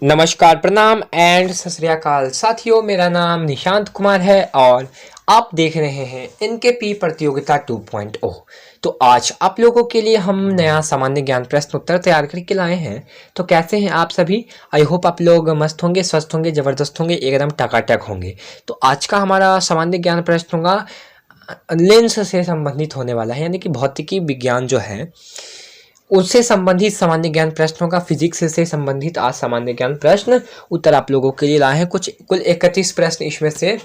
नमस्कार, प्रणाम एंड सत श्री अकाल साथियों। मेरा नाम निशांत कुमार है और आप देख रहे हैं एनकेपी प्रतियोगिता 2.0। तो आज आप लोगों के लिए हम नया सामान्य ज्ञान प्रश्न उत्तर तैयार करके लाए हैं। तो कैसे हैं आप सभी? आई होप आप लोग मस्त होंगे, स्वस्थ होंगे, ज़बरदस्त होंगे, एकदम टकाटक होंगे। तो आज का हमारा सामान्य ज्ञान प्रश्न होगा लेंस से संबंधित होने वाला है, यानी कि भौतिकी विज्ञान जो है उससे संबंधित सामान्य ज्ञान प्रश्नों का फिजिक्स से संबंधित आज सामान्य ज्ञान प्रश्न उत्तर आप लोगों के लिए लाए हैं। कुल 31 प्रश्न इसमें से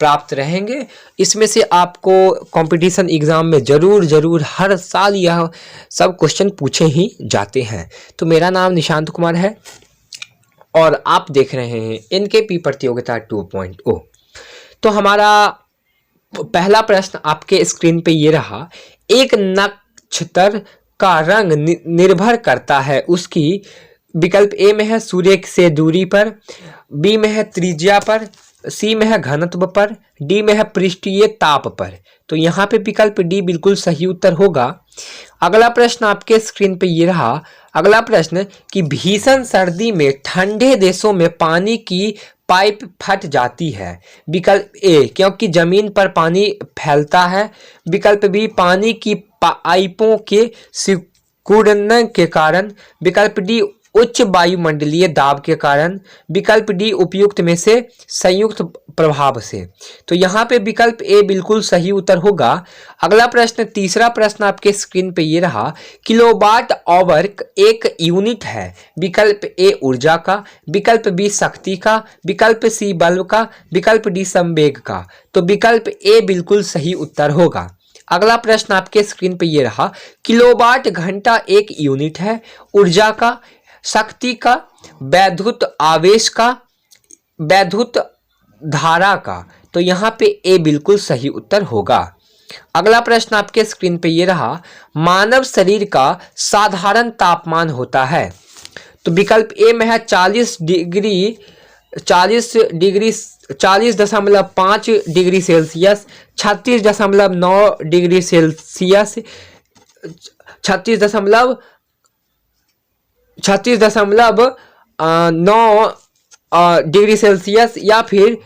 प्राप्त रहेंगे। इसमें से आपको कंपटीशन एग्जाम में जरूर हर साल यह सब क्वेश्चन पूछे ही जाते हैं। तो मेरा नाम निशांत कुमार है और आप देख रहे हैं एनकेपी प्रतियोगिता 2.0। तो हमारा पहला प्रश्न आपके स्क्रीन पे ये रहा, एक नक्षत्र का रंग निर्भर करता है उसकी, विकल्प ए में है सूर्य से दूरी पर, बी में है त्रिज्या पर, सी में है घनत्व पर, डी में है पृष्ठीय ताप पर। तो यहाँ पे विकल्प डी बिल्कुल सही उत्तर होगा। अगला प्रश्न आपके स्क्रीन पे ये रहा, अगला प्रश्न कि भीषण सर्दी में ठंडे देशों में पानी की पाइप फट जाती है, विकल्प ए क्योंकि जमीन पर पानी फैलता है, विकल्प बी पानी की पाइपों के सिकुड़ने के कारण, विकल्प डी उच्च वायुमंडलीय दाब के कारण, विकल्प डी उपयुक्त में से संयुक्त प्रभाव से। तो यहाँ पे विकल्प ए बिल्कुल सही उत्तर होगा। अगला प्रश्न, तीसरा प्रश्न आपके स्क्रीन पे ये रहा, किलोवाट आवर एक यूनिट है, विकल्प ए ऊर्जा का, विकल्प बी शक्ति का, विकल्प सी बल का, विकल्प डी संवेग का। तो विकल्प ए बिल्कुल सही उत्तर होगा। अगला प्रश्न आपके स्क्रीन पे ये रहा, किलोवाट घंटा एक यूनिट है, ऊर्जा का, शक्ति का, वैद्युत आवेश का, वैद्युत धारा का। तो यहाँ पे ए बिल्कुल सही उत्तर होगा। अगला प्रश्न आपके स्क्रीन पे ये रहा, मानव शरीर का साधारण तापमान होता है। तो विकल्प ए में है 40.5 degree Celsius, 36.9 degree Celsius, 36.9 degree Celsius, या फिर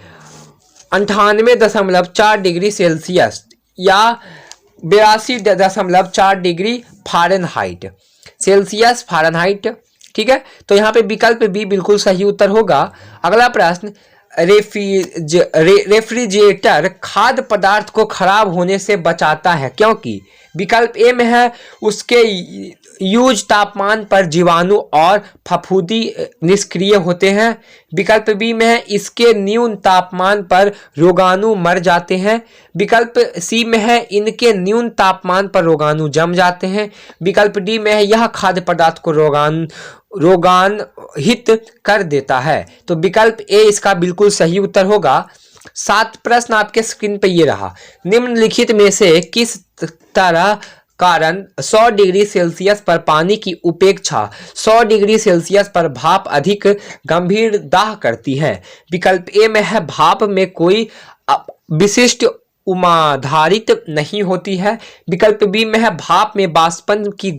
98.4 डिग्री सेल्सियस, या 82.4 डिग्री फ़ारेनहाइट सेल्सियस फ़ारेनहाइट। ठीक है, तो यहाँ पे विकल्प बी बिल्कुल सही उत्तर होगा। अगला प्रश्न, रेफ्रिजरेटर खाद्य पदार्थ को खराब होने से बचाता है क्योंकि, विकल्प ए में है उसके यूज तापमान पर जीवाणु और फफूंदी निष्क्रिय होते हैं, विकल्प बी में है इसके न्यून तापमान पर रोगाणु मर जाते हैं, विकल्प सी में है इनके न्यून तापमान पर रोगाणु जम जाते हैं, विकल्प डी में है यह खाद्य पदार्थ को रोगाणहित कर देता है। तो विकल्प ए इसका बिल्कुल सही उत्तर होगा। 7 प्रश्न आपके स्क्रीन पे ये रहा, निम्नलिखित में से किस तरह कारण 100 डिग्री सेल्सियस पर पानी की उपेक्षा 100 डिग्री सेल्सियस पर भाप अधिक गंभीर दाह करती है, विकल्प ए में है भाप में कोई विशिष्ट उमाधारित नहीं होती है, विकल्प बी में है भाप में वाष्पन की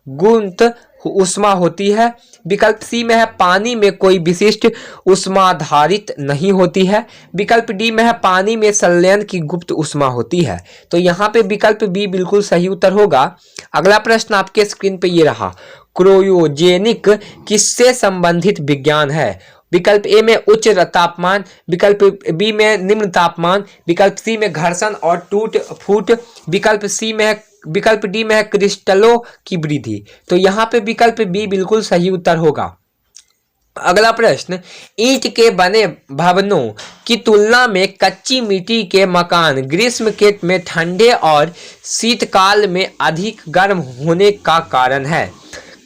गुंत उष्मा होती है, विकल्प सी में है पानी में कोई विशिष्ट उष्माधारित नहीं होती है, विकल्प डी में है पानी में संलयन की गुप्त उष्मा होती है। तो यहाँ पे विकल्प बी बिल्कुल सही उत्तर होगा। अगला प्रश्न आपके स्क्रीन पे ये रहा, क्रायोजेनिक किससे संबंधित विज्ञान है, विकल्प ए में उच्च तापमान, विकल्प बी में निम्न तापमान, विकल्प सी में घर्षण और टूट फूट, विकल्प डी में है क्रिस्टलों की वृद्धि। तो यहाँ पे विकल्प बी बिल्कुल सही उत्तर होगा। अगला प्रश्न, ईंट के बने भवनों की तुलना में कच्ची मिट्टी के मकान ग्रीष्म के में ठंडे और शीतकाल में अधिक गर्म होने का कारण है।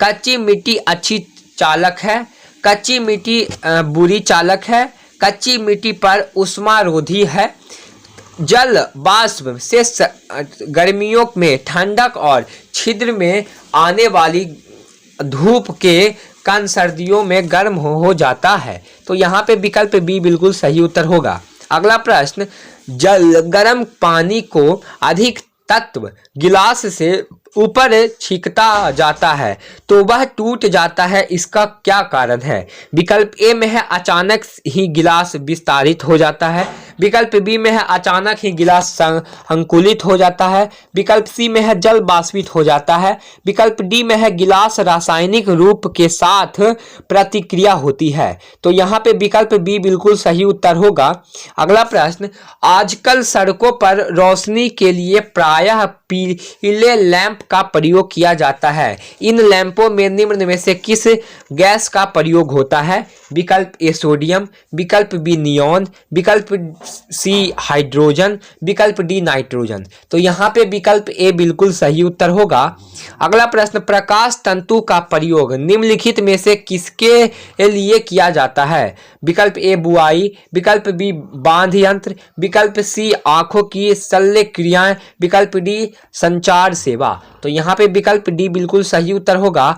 कच्ची मिट्टी अच्छी चालक है, कच्ची मिट्टी बुरी चालक है, कच्ची मिट्टी पर उष्मारोधी है, जल वाष्प से गर्मियों में ठंडक और छिद्र में आने वाली धूप के कारण सर्दियों में गर्म हो जाता है। तो यहाँ पे विकल्प बी बिल्कुल सही उत्तर होगा। अगला प्रश्न, जल गर्म पानी को अधिक तत्व गिलास से ऊपर छींकता जाता है तो वह टूट जाता है, इसका क्या कारण है? विकल्प ए में है अचानक ही गिलास विस्तारित हो जाता है, विकल्प बी में है अचानक ही गिलास अंकुलित हो जाता है, विकल्प सी में है जल बाष्पित हो जाता है, विकल्प डी में है गिलास रासायनिक रूप के साथ प्रतिक्रिया होती है। तो यहाँ पे विकल्प बी बिल्कुल सही उत्तर होगा। अगला प्रश्न, आजकल सड़कों पर रोशनी के लिए प्रायः पीले लैंप का प्रयोग किया जाता है। इन लैंपों में निम्न में से किस गैस का प्रयोग होता है? विकल्प ए सोडियम, विकल्प बी नियॉन, विकल्प सी हाइड्रोजन, विकल्प डी नाइट्रोजन। तो यहाँ पे विकल्प ए बिल्कुल सही उत्तर होगा। अगला प्रश्न, प्रकाश तंतु का प्रयोग निम्नलिखित में से किसके लिए किया जाता है? विकल्प ए बुआई, विकल्प बी बांध यंत्र, विकल्प सी आंखों की शल्य क्रियाएं, विकल्प डी संचार सेवा। तो यहाँ पे विकल्प डी बिल्कुल सही उत्तर होगा।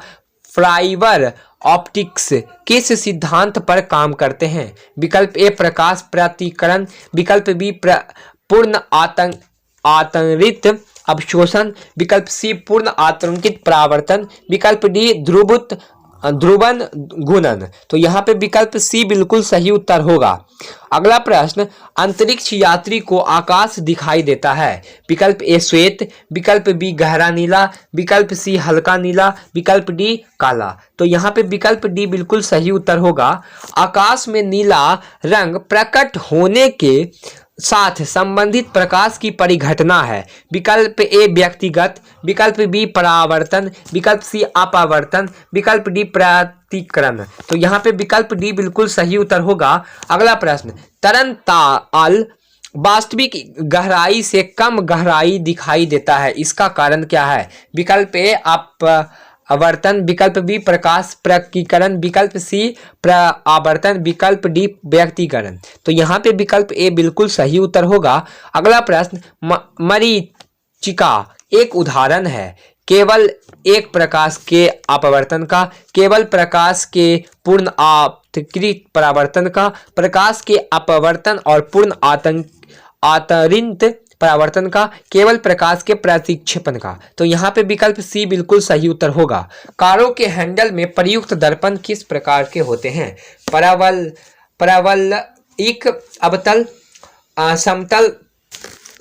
फाइबर ऑप्टिक्स किस सिद्धांत पर काम करते हैं? विकल्प ए प्रकाश प्रतिकरण, विकल्प बी पूर्ण आतंरित अवशोषण, विकल्प सी पूर्ण आतंकित परावर्तन, विकल्प डी ध्रुवन गुणन। तो यहाँ पे विकल्प सी बिल्कुल सही उत्तर होगा। अगला प्रश्न, अंतरिक्ष यात्री को आकाश दिखाई देता है। विकल्प ए श्वेत, विकल्प बी गहरा नीला, विकल्प सी हल्का नीला, विकल्प डी काला। तो यहाँ पे विकल्प डी बिल्कुल सही उत्तर होगा। आकाश में नीला रंग प्रकट होने के साथ संबंधित प्रकाश की परिघटना है। विकल्प ए व्यक्तिगत, विकल्प बी परावर्तन, विकल्प सी अपवर्तन, विकल्प डी प्रतिकरण। तो यहाँ पे विकल्प डी बिल्कुल सही उत्तर होगा। अगला प्रश्न, तरंगताल वास्तविक गहराई से कम गहराई दिखाई देता है, इसका कारण क्या है? विकल्प ए आवर्तन, विकल्प बी प्रकाश प्रकीकरण, विकल्प सी आवर्तन, विकल्प डी व्यक्तिकरण। तो यहाँ पे विकल्प ए बिल्कुल सही उत्तर होगा। अगला प्रश्न, मरीचिका एक उदाहरण है केवल एक प्रकाश के अपवर्तन का, केवल प्रकाश के पूर्ण आतंरित परावर्तन का, प्रकाश के अपवर्तन और पूर्ण आतंरित परावर्तन का, केवल प्रकाश के प्रतिक्षेपण का। तो यहाँ पे विकल्प सी बिल्कुल सही उत्तर होगा। कारों के हैंडल में प्रयुक्त दर्पण किस प्रकार के होते हैं? परवलयिक अवतल, समतल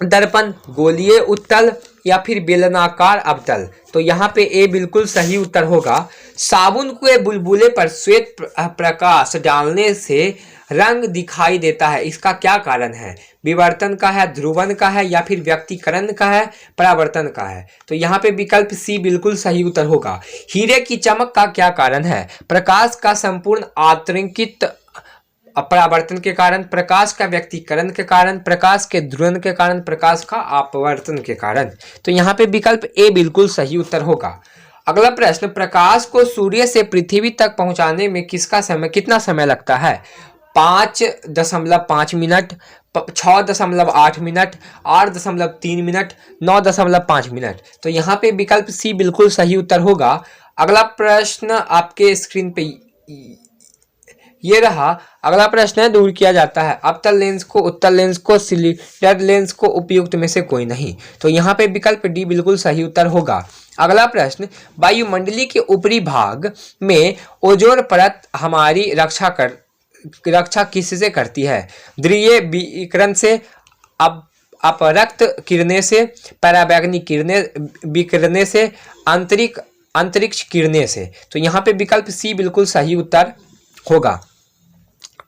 दर्पण, गोलीय उत्तल या फिर बेलनाकार अवतल। तो यहाँ पे ए बिल्कुल सही उत्तर होगा। साबुन के बुलबुले पर श्वेत प्रकाश डालने से रंग दिखाई देता है, इसका क्या कारण है? विवर्तन का है, ध्रुवन का है या फिर व्यक्तिकरण का है, परावर्तन का है? तो यहाँ पे विकल्प सी बिल्कुल सही उत्तर होगा। हीरे की चमक का क्या कारण है? प्रकाश का संपूर्ण आतंरित परावर्तन के कारण, प्रकाश का व्यक्तिकरण के कारण, प्रकाश के ध्रुवन के कारण, प्रकाश का अपवर्तन के कारण। तो यहाँ पे विकल्प ए बिल्कुल सही उत्तर होगा। अगला प्रश्न, प्रकाश को सूर्य से पृथ्वी तक पहुंचाने में कितना समय लगता है? 5.5 मिनट, 6.8 मिनट, 8.3 मिनट, 9.5 मिनट। तो यहाँ पे विकल्प सी बिल्कुल सही उत्तर होगा। अगला प्रश्न आपके स्क्रीन पे ये रहा। अगला प्रश्न है, दूर किया जाता है अवतल लेंस को, उत्तल लेंस को, सिलेंडर लेंस को उपयुक्त में से कोई नहीं। तो यहाँ पे विकल्प डी बिल्कुल सही उत्तर होगा। अगला प्रश्न, वायुमंडली के ऊपरी भाग में ओजोन परत हमारी रक्षा किससे करती है? ध्रुवीय विकिरण से, अपरक्त किरणें से, पराबैंगनी विकिरणें से, अंतरिक्ष किरणें से। तो यहाँ पे विकल्प सी बिल्कुल सही उत्तर होगा।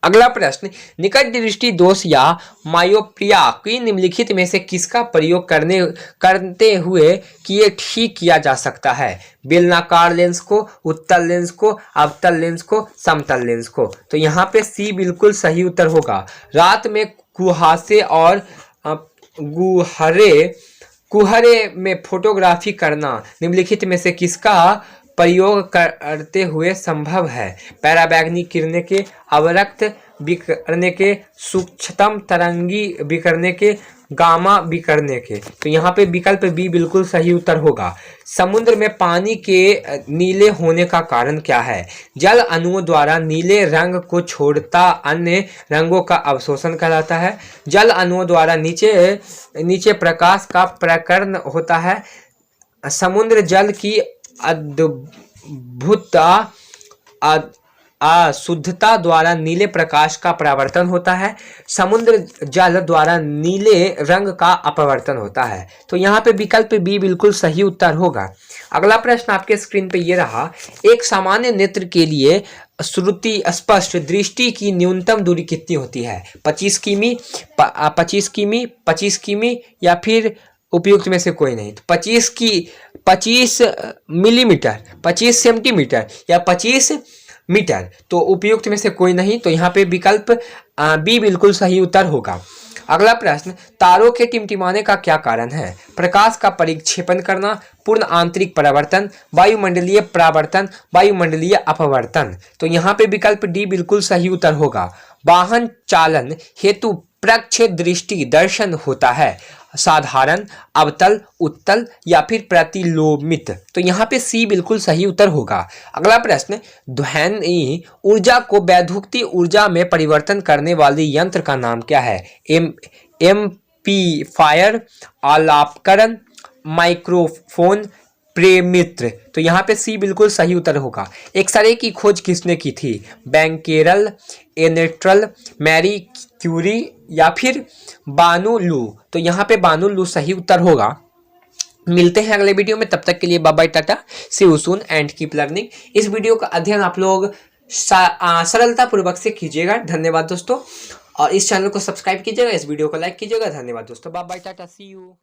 अगला प्रश्न, निकट दृष्टि दोष या मायोपिया की निम्नलिखित में से किसका प्रयोग करते हुए ठीक किया जा सकता है? बेलनाकार लेंस को, उत्तल लेंस को, अवतल लेंस को, समतल लेंस को। तो यहाँ पे सी बिल्कुल सही उत्तर होगा। रात में कुहासे और कुहरे में फोटोग्राफी करना निम्नलिखित में से किसका प्रयोग करते हुए संभव है? पराबैंगनी किरणें के, अवरक्त विकिरण के, सूक्ष्मतम तरंगी विकिरण के, गामा विकिरण के। तो यहाँ पे विकल्प बी बिल्कुल सही उत्तर होगा। समुद्र में पानी के नीले होने का कारण क्या है? जल अणुओं द्वारा नीले रंग को छोड़ता अन्य रंगों का अवशोषण कहलाता है। जल अणुओं द्वारा नीचे प्रकाश का प्रकरण होता है। समुद्र जल की अद्भुत अशुद्धता द्वारा नीले प्रकाश का परावर्तन होता है। समुद्र जल द्वारा नीले रंग का अपवर्तन होता है। तो यहाँ पे विकल्प बी बिल्कुल सही उत्तर होगा। अगला प्रश्न आपके स्क्रीन पे ये रहा, एक सामान्य नेत्र के लिए श्रुति स्पष्ट दृष्टि की न्यूनतम दूरी कितनी होती है? 25 किमी, 25 किमी, 25 किमी या फिर उपयुक्त में से कोई नहीं। तो 25 मिलीमीटर, 25 सेंटीमीटर या 25 मीटर। तो उपयुक्त में से कोई नहीं। तो यहाँ पे विकल्प बी बिल्कुल सही उत्तर होगा। अगला प्रश्न, तारों के टिमटिमाने का क्या कारण है? प्रकाश का परिक्षेपण करना, पूर्ण आंतरिक परावर्तन, वायुमंडलीय परावर्तन, वायुमंडलीय अपवर्तन। तो यहाँ पे विकल्प डी बिल्कुल सही उत्तर होगा। वाहन चालन हेतु प्रक्ष दृष्टि दर्शन होता है, साधारण, अवतल, उत्तल या फिर प्रतिलोमित। तो यहाँ पे सी बिल्कुल सही उत्तर होगा। अगला प्रश्न, ध्वनि ऊर्जा को वैद्युतीय ऊर्जा में परिवर्तन करने वाले यंत्र का नाम क्या है? एम्पलीफायर, आलापकरण, माइक्रोफोन, प्रेमित्र। तो यहाँ पे सी बिल्कुल सही उत्तर होगा। एक्सरे की खोज किसने की थी? बैंकेरल, एनेट्रल, मैरी क्यूरी या फिर बानु लू। तो यहाँ पे बानु लू सही उत्तर होगा। मिलते हैं अगले वीडियो में, तब तक के लिए bye bye, tata, see you soon and keep learning. इस वीडियो का अध्ययन आप लोग सरलता पूर्वक से कीजिएगा। धन्यवाद दोस्तों, और इस चैनल को सब्सक्राइब कीजिएगा, इस वीडियो को लाइक कीजिएगा। धन्यवाद दोस्तों, bye bye, tata, see you.